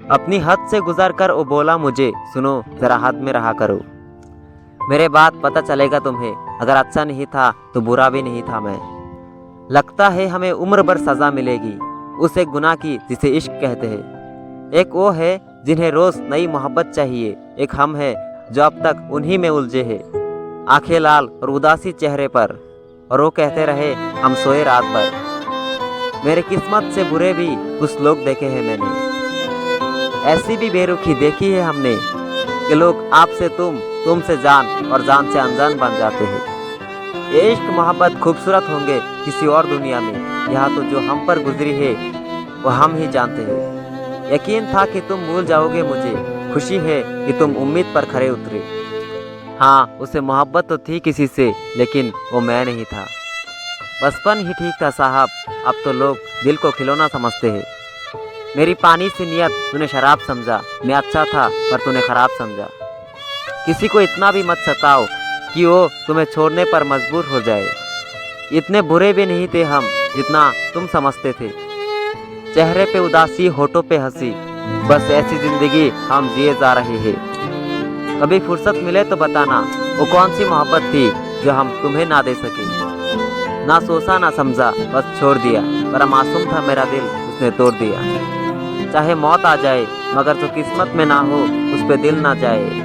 अपनी हद से गुजर कर वो बोला मुझे, सुनो जरा हद में रहा करो। मेरे बात पता चलेगा तुम्हें, अगर अच्छा नहीं था तो बुरा भी नहीं था मैं। लगता है हमें उम्र भर सजा मिलेगी उस एक गुनाह की जिसे इश्क कहते हैं। एक वो है जिन्हें रोज नई मोहब्बत चाहिए, एक हम है जो अब तक उन्हीं में उलझे हैं। आंखें लाल और उदासी चेहरे पर, और वो कहते रहे हम सोए रात भर। मेरे किस्मत से बुरे भी कुछ लोग देखे हैं मैंने, ऐसी भी बेरुखी देखी है हमने कि लोग आपसे तुम से जान और जान से अनजान बन जाते हैं। ये इश्क मोहब्बत खूबसूरत होंगे किसी और दुनिया में, यहाँ तो जो हम पर गुजरी है वो हम ही जानते हैं। यकीन था कि तुम भूल जाओगे मुझे, खुशी है कि तुम उम्मीद पर खरे उतरे। हाँ, उसे मोहब्बत तो थी किसी से, लेकिन वो मैं नहीं था। बचपन ही ठीक था साहब, अब तो लोग दिल को खिलौना समझते हैं। मेरी पानी से नियत तूने शराब समझा, मैं अच्छा था पर तूने खराब समझा। किसी को इतना भी मत सताओ कि वो तुम्हें छोड़ने पर मजबूर हो जाए। इतने बुरे भी नहीं थे हम जितना तुम समझते थे। चेहरे पे उदासी, होठों पे हंसी, बस ऐसी जिंदगी हम जिए जा रहे हैं। कभी फुर्सत मिले तो बताना वो कौन सी मोहब्बत थी जो हम तुम्हें ना दे सके। ना सोचा ना समझा, बस छोड़ दिया। बड़ा मासूम था मेरा दिल, उसने तोड़ दिया। चाहे मौत आ जाए मगर जो किस्मत में ना हो उस पे दिल ना जाए।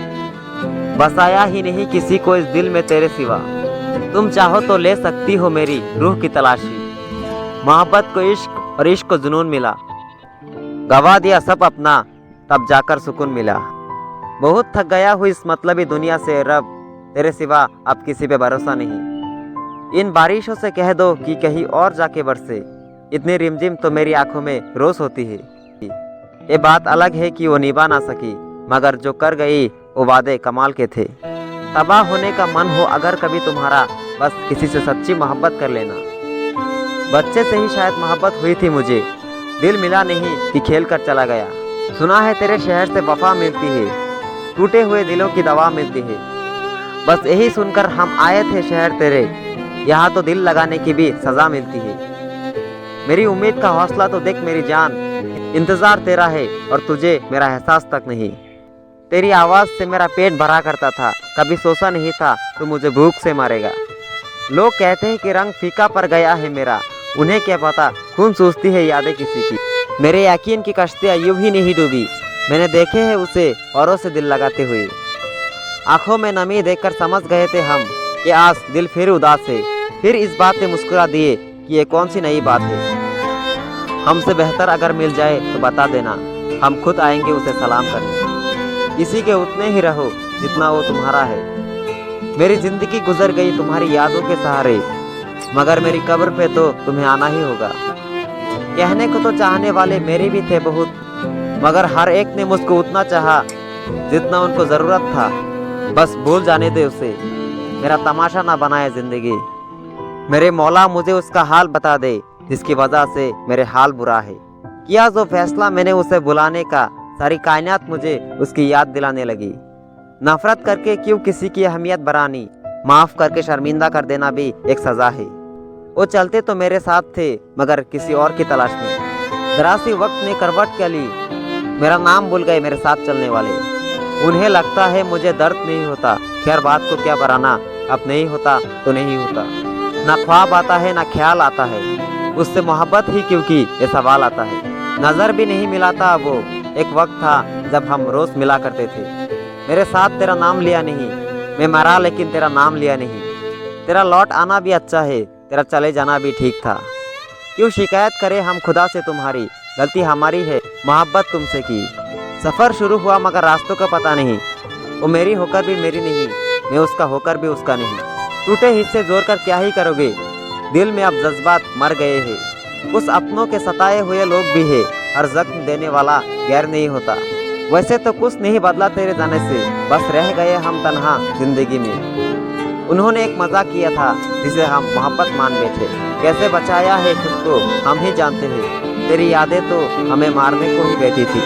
बसाया ही नहीं किसी को इस दिल में तेरे सिवा, तुम चाहो तो ले सकती हो मेरी रूह की तलाशी। मोहब्बत को इश्क और इश्क को जुनून मिला, गवा दिया सब अपना तब जाकर सुकून मिला। बहुत थक गया हूँ इस मतलबी दुनिया से रब, तेरे सिवा अब किसी पे भरोसा नहीं। इन बारिशों से कह दो कि कहीं और जाके बरसे, इतनी रिमझिम तो मेरी आंखों में रोज होती है। ये बात अलग है कि वो निभा ना सकी, मगर जो कर गई वो वादे कमाल के थे। तबाह होने का मन हो अगर कभी तुम्हारा, बस किसी से सच्ची मोहब्बत कर लेना। बच्चे से ही शायद मोहब्बत हुई थी मुझे, दिल मिला नहीं कि खेल कर चला गया। सुना है तेरे शहर से वफा मिलती है, टूटे हुए दिलों की दवा मिलती है। बस यही सुनकर हम आए थे शहर तेरे, यहाँ तो दिल लगाने की भी सजा मिलती है। मेरी उम्मीद का हौसला तो देख मेरी जान, इंतजार तेरा है और तुझे मेरा एहसास तक नहीं। तेरी आवाज़ से मेरा पेट भरा करता था, कभी सोचा नहीं था तू मुझे भूख से मारेगा। लोग कहते हैं कि रंग फीका पर गया है मेरा, उन्हें क्या पता खून सूझती है यादें किसी की। मेरे यकीन की कश्तियाँ यूं ही नहीं डूबी, मैंने देखे हैं उसे औरों से दिल लगाते हुए। आंखों में नमी देखकर समझ गए थे हम कि आज दिल फिर उदास है। फिर इस बात पे मुस्कुरा दिए कि ये कौन सी नई बात है। हमसे बेहतर अगर मिल जाए तो बता देना, हम खुद आएंगे उसे सलाम करने। किसी के उतने ही रहो जितना वो तुम्हारा है। मेरी जिंदगी गुजर गई तुम्हारी यादों के सहारे, मगर मेरी कब्र पे तो तुम्हें आना ही होगा। कहने को तो चाहने वाले मेरे भी थे बहुत, मगर हर एक ने मुझको उतना चाहा जितना उनको ज़रूरत था। बस भूल जाने दे उसे, मेरा तमाशा ना बनाए ज़िंदगी। मेरे मौला मुझे उसका हाल बता दे जिसकी वजह से मेरे हाल बुरा है। किया जो फैसला मैंने उसे बुलाने का, सारी कायनात मुझे उसकी याद दिलाने लगी। नफरत करके क्यों किसी की अहमियत बढ़ानी, माफ़ करके शर्मिंदा कर देना भी एक सज़ा है। वो चलते तो मेरे साथ थे मगर किसी और की तलाश में। जरा सी वक्त ने करवट क्या ली, मेरा नाम भूल गए मेरे साथ चलने वाले। उन्हें लगता है मुझे दर्द नहीं होता, खैर बात को क्या बढ़ाना, अब नहीं होता तो नहीं होता। ना ख्वाब आता है ना ख्याल आता है, उससे मोहब्बत ही क्योंकि ये सवाल आता है। नज़र भी नहीं मिलाता वो, एक वक्त था जब हम रोज़ मिला करते थे। मेरे साथ तेरा नाम लिया नहीं, मैं मरा लेकिन तेरा नाम लिया नहीं। तेरा लौट आना भी अच्छा है, तेरा चले जाना भी ठीक था। क्यों शिकायत करें हम खुदा से तुम्हारी, गलती हमारी है मोहब्बत तुमसे की। सफ़र शुरू हुआ मगर रास्तों का पता नहीं, वो मेरी होकर भी मेरी नहीं, मैं उसका होकर भी उसका नहीं। टूटे हिस्से जोड़ कर क्या ही करोगे, दिल में अब जज्बात मर गए हैं। उस अपनों के सताए हुए लोग भी है, हर जख्म देने वाला गैर नहीं होता। वैसे तो कुछ नहीं बदला तेरे जाने से, बस रह गए हम तन्हा जिंदगी में। उन्होंने एक मजाक किया था जिसे हम मोहब्बत मान बैठे, कैसे बचाया है खुद को हम ही जानते हैं। तेरी यादें तो हमें मारने को ही बैठी थी।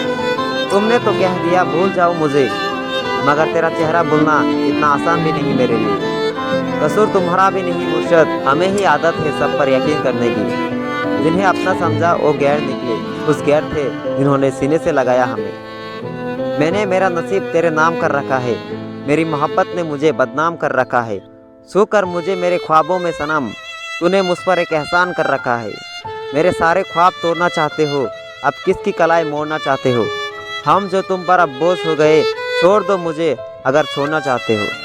तुमने तो कह दिया भूल जाओ मुझे, मगर तेरा चेहरा भूलना इतना आसान भी नहीं मेरे लिए। कसूर तुम्हारा भी नहीं मुर्शद, हमें ही आदत है सब पर यकीन करने की। जिन्हें अपना समझा वो गैर निकले, उस गैर थे जिन्होंने सीने से लगाया हमें। मैंने मेरा नसीब तेरे नाम कर रखा है, मेरी मोहब्बत ने मुझे बदनाम कर रखा है। सो कर मुझे मेरे ख्वाबों में सनम, तूने मुझ पर एक एहसान कर रखा है। मेरे सारे ख्वाब तोड़ना चाहते हो, अब किसकी कलाई मोड़ना चाहते हो। हम जो तुम पर अब बोझ हो गए, छोड़ दो मुझे अगर छोड़ना चाहते हो।